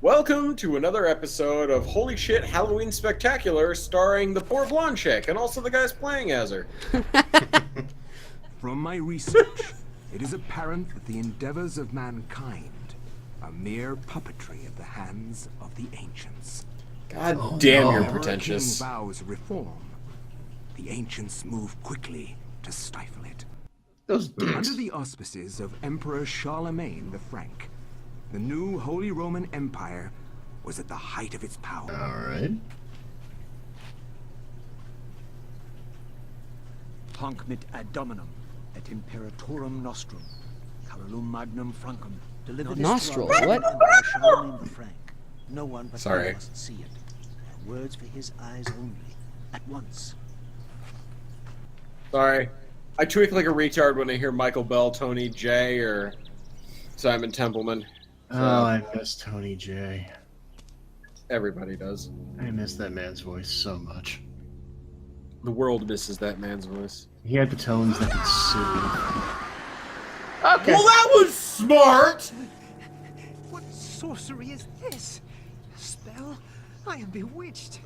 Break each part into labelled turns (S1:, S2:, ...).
S1: Welcome to another episode of Holy Shit Halloween Spectacular, starring the poor blonde chick and also the guys playing as her.
S2: From my research, it is apparent that the endeavors of mankind are mere puppetry at the hands of the ancients.
S1: God damn, you're
S2: Whenever a
S1: pretentious.
S2: king vows reform, the ancients move quickly to stifle it.
S3: Those dicks.
S2: Under the auspices of Emperor Charlemagne the Frank, the new Holy Roman Empire was at the height of its power.
S3: Alright.
S4: Hanc mit ad dominum et imperatorum nostrum, carolum magnum francum, deliver this
S5: Nostril,
S4: to our
S5: what?
S4: Emperor Charlemagne the Frank. No one but
S1: Sorry.
S4: he must see it. And words for his eyes only, at once.
S1: Sorry. I tweak like a retard when I hear Michael Bell, Tony J, or Simon Templeman.
S3: Oh, I miss Tony J.
S1: Everybody does.
S3: I miss that man's voice so much.
S1: The world misses that man's voice.
S3: He had the tones that could soothe. Okay.
S1: Well, that was smart!
S4: What sorcery is this? A spell? I am bewitched.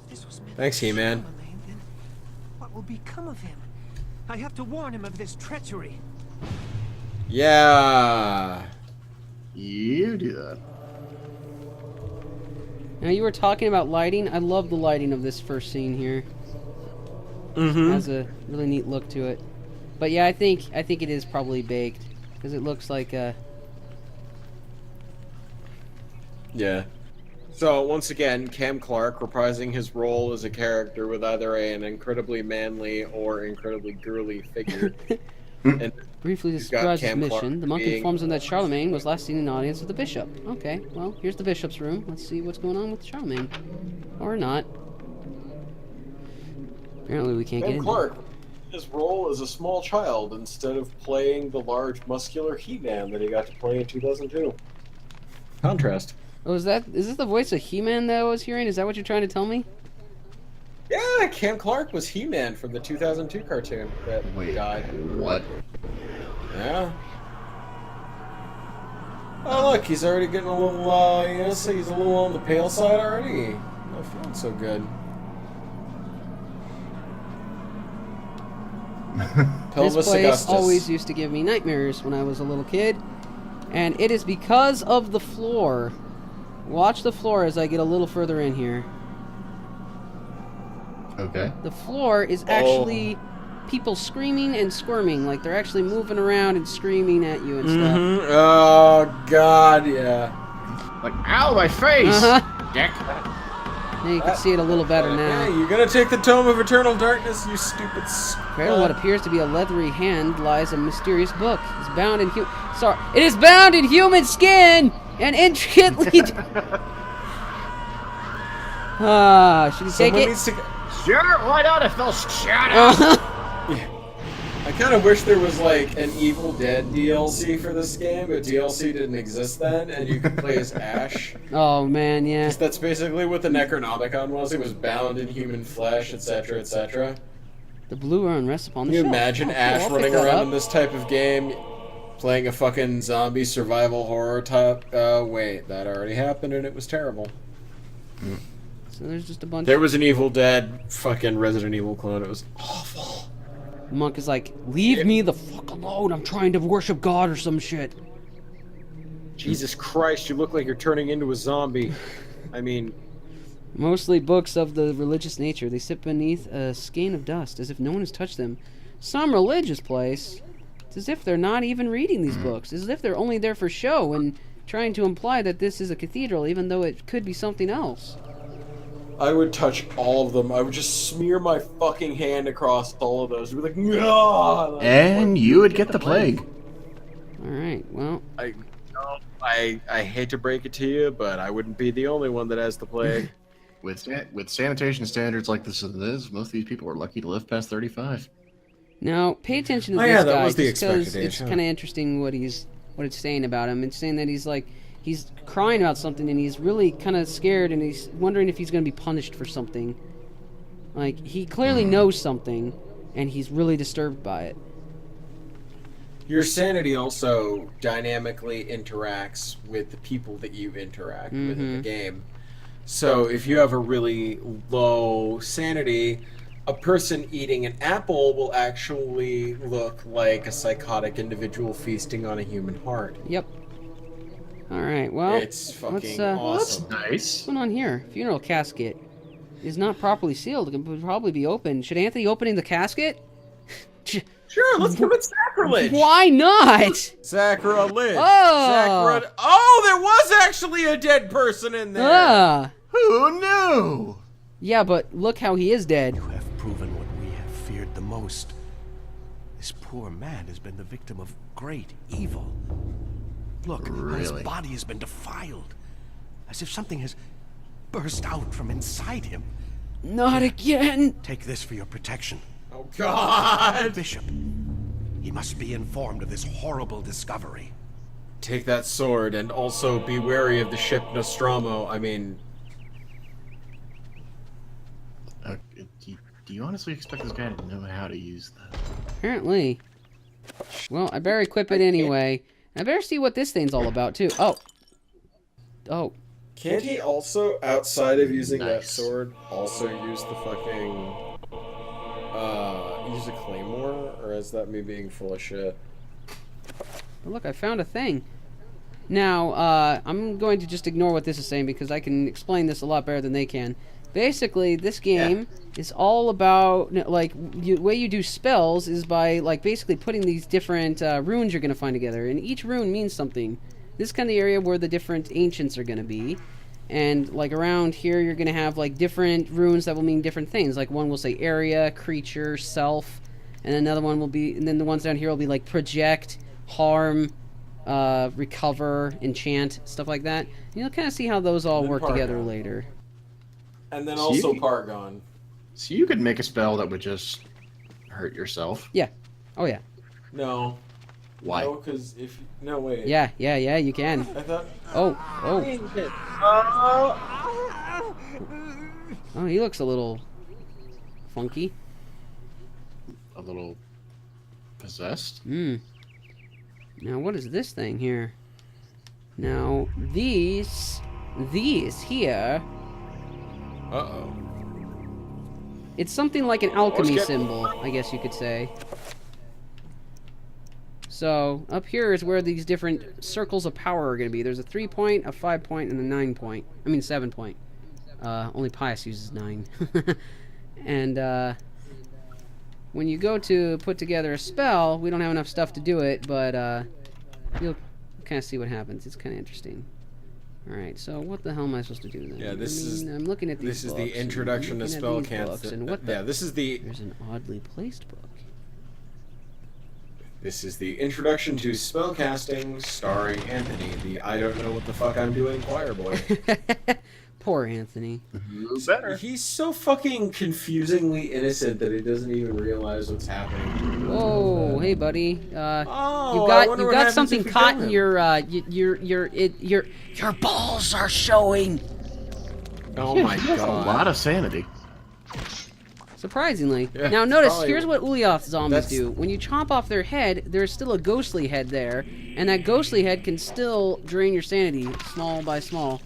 S4: If this was meant
S1: Thanks,
S4: for
S1: He-Man.
S4: Charlemagne, then what will become of him? I have to warn him of this treachery.
S1: Yeah.
S3: You do that.
S5: Now you were talking about lighting. I love the lighting of this first scene here.
S1: Mm-hmm.
S5: It has a really neat look to it. But yeah, I think it is probably baked because it looks like
S1: Yeah. So, once again, Cam Clark reprising his role as a character with either an incredibly manly or incredibly girly figure. And
S5: briefly
S1: You've got
S5: describes his
S1: Cam Clark
S5: mission. The monk
S1: being-
S5: informs him that Charlemagne was last seen in the audience with the bishop. Okay, well, here's the bishop's room. Let's see what's going on with Charlemagne. Or not. Apparently we can't get
S1: Cam
S5: in.
S1: Clark, his role as a small child instead of playing the large, muscular He-Man that he got to play in 2002. Contrast.
S5: Oh, is this the voice of He-Man that I was hearing? Is that what you're trying to tell me?
S1: Yeah, Cam Clark was He-Man from the 2002 cartoon that died.
S3: What?
S1: Yeah. Oh, look, he's already getting a little, he's a little on the pale side already. Not feeling so good. Pelvis
S5: This place
S1: Augustus.
S5: always used to give me nightmares when I was a little kid, and it is because of the floor. Watch the floor as I get a little further in here.
S3: Okay.
S5: The floor is actually people screaming and squirming, like they're actually moving around and screaming at you and stuff.
S1: Mm-hmm. Oh, God, yeah.
S3: Like, ow, my face!
S5: Uh-huh.
S3: Dick.
S5: Now you can see it a little better
S1: Hey,
S5: now.
S1: you're gonna take the Tome of Eternal Darkness, you stupid
S5: Right on what appears to be a leathery hand lies a mysterious book. It's bound in it is bound in human skin and intricately. Should we take
S1: Someone
S5: it?
S1: needs to...
S3: Sure, why not? I felt shot
S1: I kind of wish there was like an Evil Dead DLC for this game, but DLC didn't exist then, and you could play as Ash.
S5: Oh man, yeah.
S1: 'Cause that's basically what the Necronomicon was. It was bound in human flesh, etc., etc.
S5: The blue urn rests upon the
S1: Can you
S5: shelf.
S1: imagine
S5: Oh, cool,
S1: Ash
S5: I'll pick
S1: running
S5: that
S1: around
S5: up.
S1: in this type of game, playing a fucking zombie survival horror type? Wait, that already happened and it was terrible.
S5: So there's just a bunch.
S1: There was an Evil Dead fucking Resident Evil clone. It was awful.
S5: The monk is like, leave me the fuck alone. I'm trying to worship God or some shit.
S1: Jesus Christ, you look like you're turning into a zombie. I mean,
S5: Mostly books of the religious nature. They sit beneath a skein of dust, as if no one has touched them. Some religious place. It's as if they're not even reading these books. As if they're only there for show and trying to imply that this is a cathedral, even though it could be something else.
S1: I would touch all of them. I would just smear my fucking hand across all of those. I'd be like, no.
S3: And you would get the plague.
S5: Alright, well,
S1: I hate to break it to you, but I wouldn't be the only one that has the plague.
S3: With sanitation standards like this, most of these people are lucky to live past 35.
S5: now pay attention to
S1: Oh,
S5: this
S1: yeah, that
S5: guy,
S1: was the
S5: just because
S1: expected
S5: it's
S1: age, huh?
S5: kind of interesting what it's saying about him. It's saying that he's crying about something and he's really kind of scared and he's wondering if he's going to be punished for something. Like, he clearly knows something and he's really disturbed by it.
S1: Your sanity also dynamically interacts with the people that you interact with in the game. So if you have a really low sanity, a person eating an apple will actually look like a psychotic individual feasting on a human heart.
S5: Yep. All right. Well,
S1: It's fucking
S3: Well, that's
S1: awesome.
S3: nice.
S5: what's going on here? Funeral casket is not properly sealed. It could probably be open. Should Anthony opening the casket?
S1: Sure, let's commit sacrilege.
S5: Why not?
S1: Sacrilege.
S5: Oh.
S1: Oh, there was actually a dead person in there.
S5: Ah.
S3: Who knew?
S5: Yeah, but look how he is dead.
S6: You have proven what we have feared the most. This poor man has been the victim of great evil. Look, how his
S3: Really?
S6: body has been defiled, as if something has burst out from inside him.
S5: Not again.
S6: Take this for your protection.
S1: Oh, God.
S6: Bishop, he must be informed of this horrible discovery.
S1: Take that sword and also be wary of the ship Nostromo. I mean,
S3: Do you honestly expect this guy to know how to use that?
S5: Apparently. Well, I better equip it anyway. I better see what this thing's all about, too. Oh. Oh.
S1: can't he also, outside of using that
S3: Nice.
S1: sword, also use the fucking, use a claymore? Or is that me being full of shit?
S5: But look, I found a thing. Now, I'm going to just ignore what this is saying because I can explain this a lot better than they can. Basically, this game is all about, like, the way you do spells is by, like, basically putting these different runes you're going to find together. And each rune means something. This is kind of the area where the different ancients are going to be. And, like, around here, you're going to have, like, different runes that will mean different things. Like, one will say area, creature, self. And another one will be, and then the ones down here will be, like, project, harm, recover, enchant, stuff like that. You'll kind of see how those all
S1: And then
S5: work together
S1: Pargon.
S5: later.
S1: And then
S3: So
S1: also
S3: you-
S1: Pargon.
S3: So you could make a spell that would just hurt yourself.
S5: Yeah. Oh, yeah.
S1: No.
S3: Why?
S1: No, because if... No, wait.
S5: Yeah, you can.
S1: I thought...
S5: Oh.
S1: Oh.
S5: Oh, he looks a little funky.
S3: A little possessed?
S5: Hmm. Now, what is this thing here? Now, these here,
S1: Uh-oh.
S5: it's something like an alchemy
S1: get-
S5: symbol, I guess you could say. So, up here is where these different circles of power are going to be. There's a 3-point, a 5-point, and a 9-point. I mean, 7-point. Only Pius uses 9. And, when you go to put together a spell, we don't have enough stuff to do it, but, you'll kind of see what happens. It's kind of interesting. Alright, so what the hell am I supposed to do then?
S1: Yeah, this is...
S5: I'm looking at these
S1: This is
S5: books,
S1: the
S5: and I'm
S1: introduction to
S5: looking at
S1: spell
S5: these books, and what the...
S1: Yeah, this is the...
S5: There's an oddly placed book.
S1: This is the introduction to spellcasting, starring Anthony, the I don't know what the fuck I'm doing choir boy.
S5: Poor Anthony.
S3: Better.
S1: He's so fucking confusingly innocent that he doesn't even realize what's happening.
S5: Whoa, hey buddy.
S1: Oh,
S5: you
S1: I wonder
S5: got
S1: what happens
S5: something
S1: if we
S5: caught
S1: kill
S5: in
S1: him.
S5: your balls are showing.
S1: Oh my
S3: He has a
S1: god.
S3: lot of sanity.
S5: Surprisingly.
S1: Yeah,
S5: Now notice,
S1: probably-
S5: here's what Ulyaoth zombies
S1: That's-
S5: do. When you chomp off their head, there's still a ghostly head there, and that ghostly head can still drain your sanity, small by small.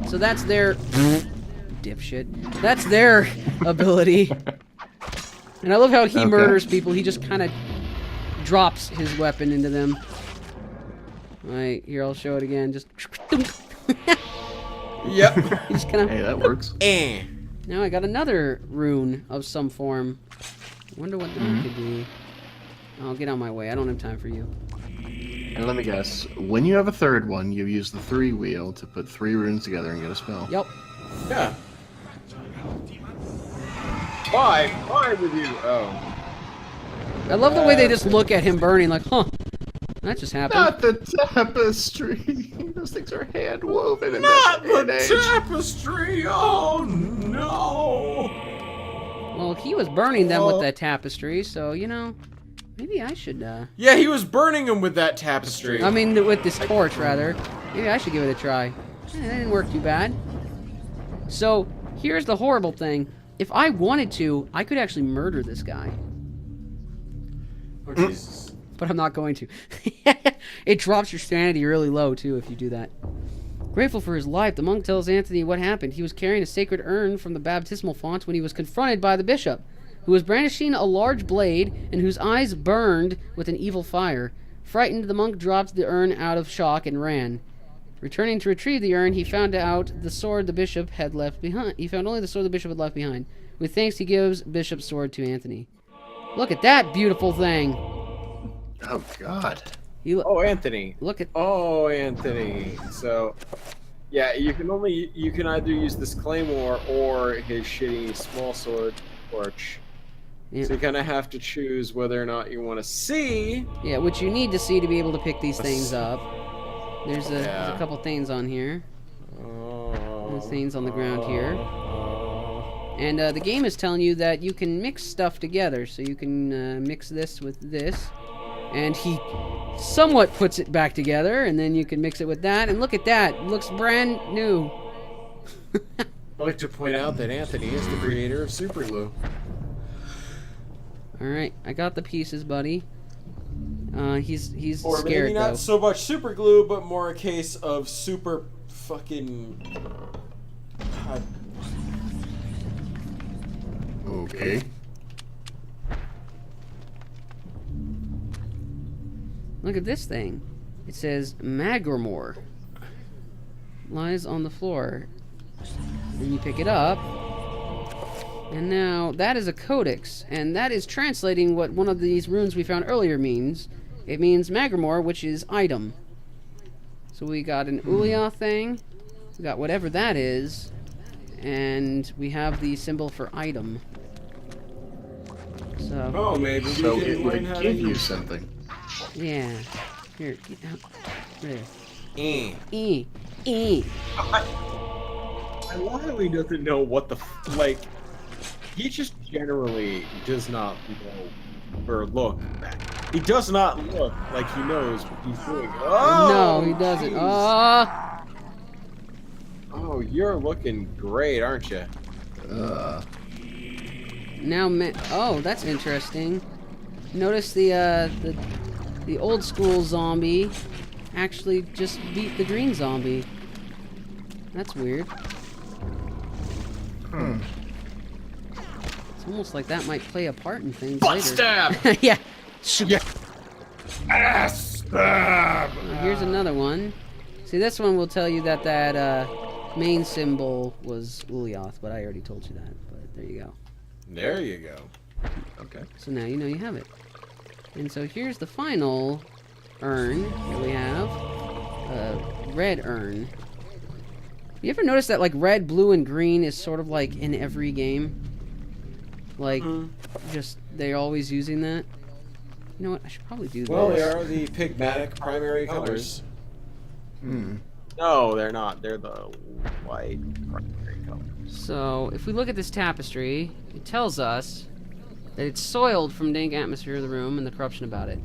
S5: So that's their... dipshit. That's their ability. And I love how he
S3: Okay.
S5: murders people. He just kind of drops his weapon into them. Alright, here, I'll show it again. Just...
S1: Yep.
S5: he just kind of...
S3: Hey, that works.
S1: Eh.
S5: Now I got another rune of some form. Wonder what that could be. Oh, get on my way. I don't have time for you.
S3: And let me guess, when you have a third one, you use the 3 wheel to put 3 runes together and get a spell.
S5: Yep.
S1: Yeah. Why would you? Oh.
S5: I love the way they just look at him burning like, huh, that just happened.
S3: Not the tapestry. Those things are hand woven in
S1: Not
S3: that day and
S1: the
S3: age.
S1: tapestry! Oh no!
S5: Well, he was burning them with that tapestry, so, you know, maybe I should,
S1: Yeah, he was burning him with that tapestry.
S5: I mean, with this torch, rather. Maybe I should give it a try. That didn't work too bad. So, here's the horrible thing. If I wanted to, I could actually murder this guy.
S1: Oh, Jesus.
S5: but I'm not going to. It drops your sanity really low, too, if you do that. Grateful for his life, the monk tells Anthony what happened. He was carrying a sacred urn from the baptismal font when he was confronted by the bishop, who was brandishing a large blade and whose eyes burned with an evil fire. Frightened, the monk dropped the urn out of shock and ran. Returning to retrieve the urn, he found out the sword the bishop had left behind. He found only the sword the bishop had left behind. With thanks, he gives Bishop's sword to Anthony. Look at that beautiful thing.
S3: Oh God.
S1: Oh, Anthony.
S5: Look at.
S1: Oh, Anthony. So, yeah, you can either use this claymore or his shitty small sword torch.
S5: Yeah.
S1: So you kind of have to choose whether or not you want to see.
S5: Yeah, which you need to see to be able to pick these things up. There's a couple things on here. There's things on the ground here. And the game is telling you that you can mix stuff together. So you can mix this with this. And he somewhat puts it back together. And then you can mix it with that. And look at that. It looks brand new.
S1: I'd like to point out that Anthony is the creator of Super Glue.
S5: Alright, I got the pieces, buddy. He's
S1: Or
S5: scared,
S1: maybe not
S5: though.
S1: so much super glue, but more a case of super fucking... God.
S3: Okay.
S5: Look at this thing. It says Magramore. Lies on the floor. Then you pick it up. And now, that is a codex, and that is translating what one of these runes we found earlier means. It means Magramore, which is item. So we got an Ulia thing, we got whatever that is, and we have the symbol for item. So,
S1: Oh, maybe
S3: So
S1: we
S3: it
S1: can
S3: would
S1: learn how to
S3: give you
S1: use
S3: something.
S5: yeah. Here, get out. There.
S1: Eh.
S5: E.
S1: I love how he doesn't know what the like. He just generally does not know or look. He does not look like he knows what he's doing. Oh,
S5: No, he doesn't.
S1: jeez. Oh, you're looking great, aren't you?
S5: Now, oh, that's interesting. Notice the old school zombie actually just beat the green zombie. That's weird. It's almost like that might play a part in things
S1: Butt
S5: later.
S1: stab!
S5: Yeah.
S1: Yeah. Ass stab!
S5: Here's another one. See, this one will tell you that main symbol was Ulyath, but I already told you that. But there you go.
S1: There you go. Okay.
S5: So now you know you have it. And so here's the final urn that we have. Red urn. You ever notice that like red, blue, and green is sort of like in every game? Like, just they're always using that. You know what? I should probably do
S1: Well,
S5: this.
S1: they are the pigmatic primary colors. No, they're not. They're the white primary colors.
S5: So, if we look at this tapestry, it tells us that it's soiled from dank atmosphere of the room and the corruption about it.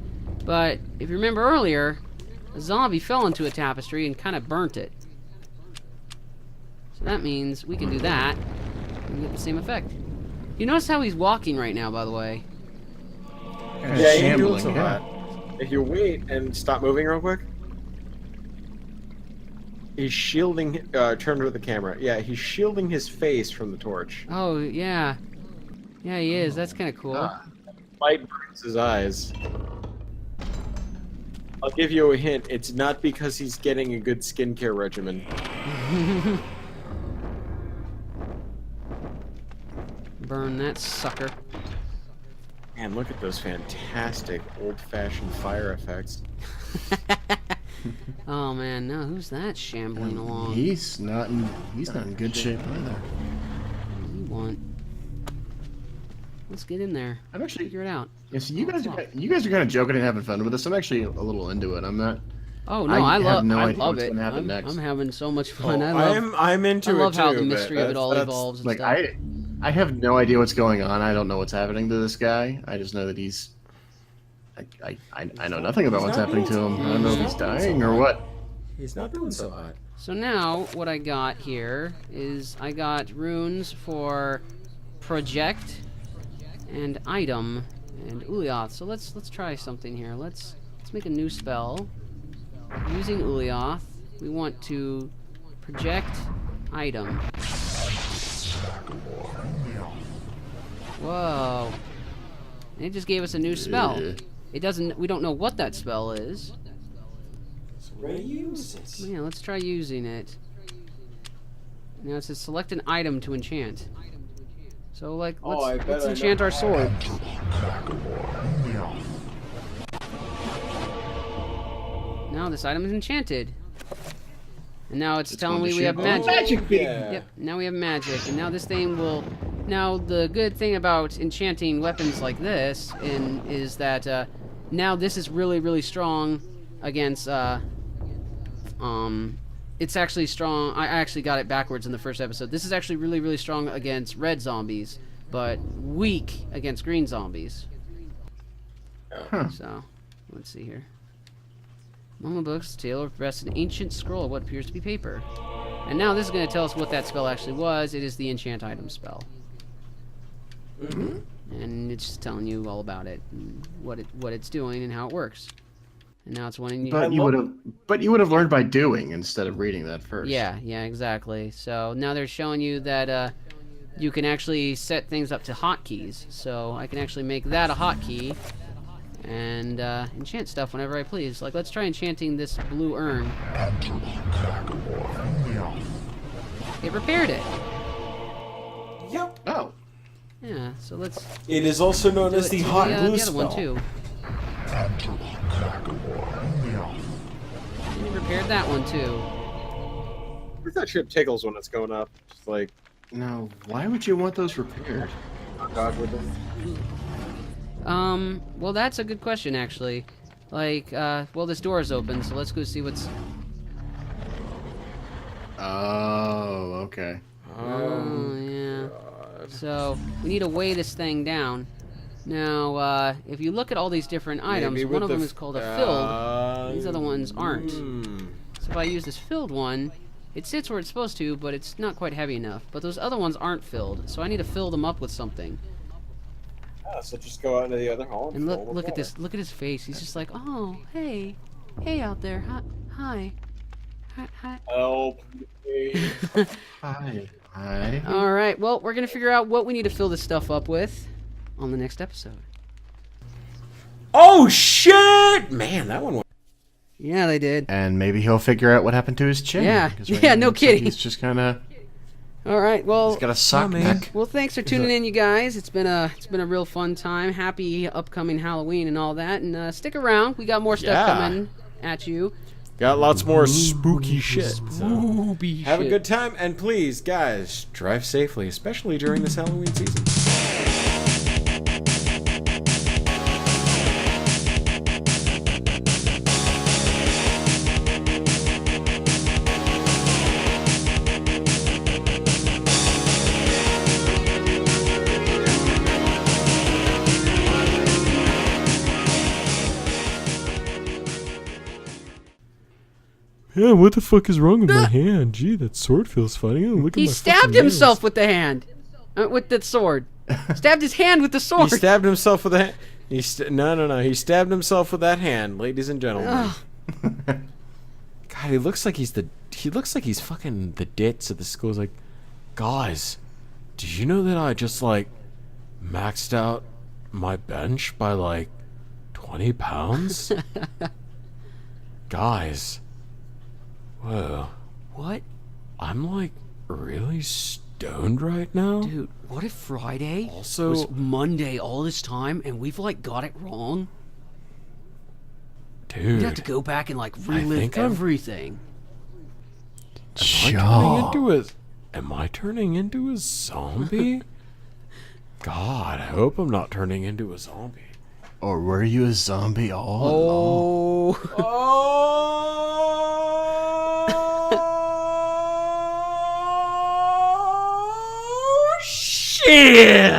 S5: But, if you remember earlier, a zombie fell into a tapestry and kind of burnt it. So that means we can do that and get the same effect. You notice how he's walking right now, by the way?
S1: Yeah, you can do it
S3: Shambling,
S1: so
S3: yeah.
S1: hot. If you wait and stop moving real quick. He's shielding, turn to the camera. Yeah, he's shielding his face from the torch.
S5: Oh, yeah. Yeah, he is. That's kind of cool.
S1: Light burns his eyes. I'll give you a hint. It's not because he's getting a good skincare regimen.
S5: Burn that sucker.
S1: Man, look at those fantastic old-fashioned fire effects.
S5: Oh man, no, who's that shambling along?
S3: He's not in good shape either.
S5: What do you want? Let's get in there.
S3: I'm actually
S5: Figure it out.
S3: Yes, you guys are kind of joking and having fun with this. I'm actually a little into it. I'm not.
S5: Oh no,
S3: I
S5: I
S3: have no
S5: I
S3: idea
S5: love
S3: what's
S5: it.
S3: gonna happen next.
S5: I'm having so much fun.
S1: I'm into it too.
S5: I love how the
S1: but
S5: mystery of it all
S1: that's-
S5: evolves and
S3: Like
S5: stuff.
S3: I have no idea what's going on. I don't know what's happening to this guy. I just know that he's. I know nothing about what's
S1: not
S3: happening to him. I don't know if he's
S1: He's not
S3: dying or what.
S1: He's not doing so hot.
S5: So now what I got here is I got runes for project and item. and Ulyaoth. So let's try something here. Let's make a new spell. Using Ulyaoth, we want to project item. Whoa. And it just gave us a new spell. It doesn't, we don't know what that spell is.
S1: So we're gonna use it.
S5: Yeah, let's try using it. Now it says select an item to enchant. So like, let's enchant our sword. Now this item is enchanted. And now it's telling me we have magic.
S3: Magic beam.
S5: Yep, now we have magic. And now this thing will... Now the good thing about enchanting weapons like this is that now this is really, really strong against... it's actually strong... I actually got it backwards in the first episode. This is actually really, really strong against red zombies, but weak against green zombies.
S3: Huh.
S5: So, let's see here. Among the books, Taylor rests an ancient scroll of what appears to be paper. And now this is going to tell us what that spell actually was. It is the enchant item spell. And it's just telling you all about it, and what it's doing, and how it works. And now it's wanting you.
S3: But you would have learned by doing instead of reading that first.
S5: Yeah, exactly. So now they're showing you that you can actually set things up to hotkeys. So I can actually make that a hotkey and enchant stuff whenever I please. Like, let's try enchanting this blue urn. It repaired it.
S1: Yep.
S3: Oh.
S5: Yeah, so let's...
S1: It is also known
S5: do
S1: as
S5: it
S1: the
S5: to
S1: hot
S5: the
S1: glue
S5: other
S1: spell.
S5: one, too. And it repaired that one, too.
S7: Where's that ship tickles when it's going up? Just like,
S3: Now, why would you want those repaired?
S7: dog with them.
S5: Well, that's a good question, actually. Like, well, this door is open, so let's go see what's...
S3: Oh, okay.
S5: Oh, yeah. So, we need to weigh this thing down. Now, if you look at all these different items,
S1: Maybe
S5: one of
S1: with
S5: them
S1: the
S5: is called a filled. These other ones aren't. So if I use this filled one, it sits where it's supposed to, but it's not quite heavy enough. But those other ones aren't filled, so I need to fill them up with something.
S7: So just go out into the other hall
S5: And
S7: fill with
S5: look at
S7: water.
S5: this. Look at his face. He's just like, oh, hey out there. Hi.
S7: Help me.
S3: Hi.
S5: All right. Well, we're gonna figure out what we need to fill this stuff up with on the next episode.
S1: Oh shit! Man, that one.
S5: Yeah, they did.
S3: And maybe he'll figure out what happened to his chin.
S5: Yeah.
S3: 'cause right
S5: Yeah,
S3: now
S5: no
S3: it looks like
S5: kidding.
S3: He's just kind of...
S5: All right. Well,
S3: He's got a sock neck.
S5: Well, thanks for tuning in, you guys. It's been a real fun time. Happy upcoming Halloween and all that. And stick around. We got more stuff coming at you.
S1: Got lots more spooky shit.
S5: Spooky
S1: Have a
S5: shit.
S1: good time, and please, guys, drive safely, especially during this Halloween season.
S8: Yeah, what the fuck is wrong with my hand? Gee, that sword feels funny. Oh, look at
S5: He
S8: my
S5: stabbed
S8: fucking
S5: himself with the hand. With the sword. Stabbed his hand with the
S1: He
S5: sword.
S1: stabbed himself with that. No. He stabbed himself with that hand, ladies and gentlemen. God, he looks like he's fucking the ditz at the school. He's like, guys, did you know that I just like maxed out my bench by like 20 pounds? Guys, whoa,
S5: What?
S1: I'm like really stoned right now.
S5: Dude, what if Friday
S1: Also-
S5: was Monday all this time and we've like got it wrong?
S1: Dude,
S5: We'd have to go back and like relive
S1: think I'm-
S5: everything.
S1: Am I turning into a zombie? God, I hope I'm not turning into a zombie.
S3: Or were you a zombie all along?
S1: Oh shit!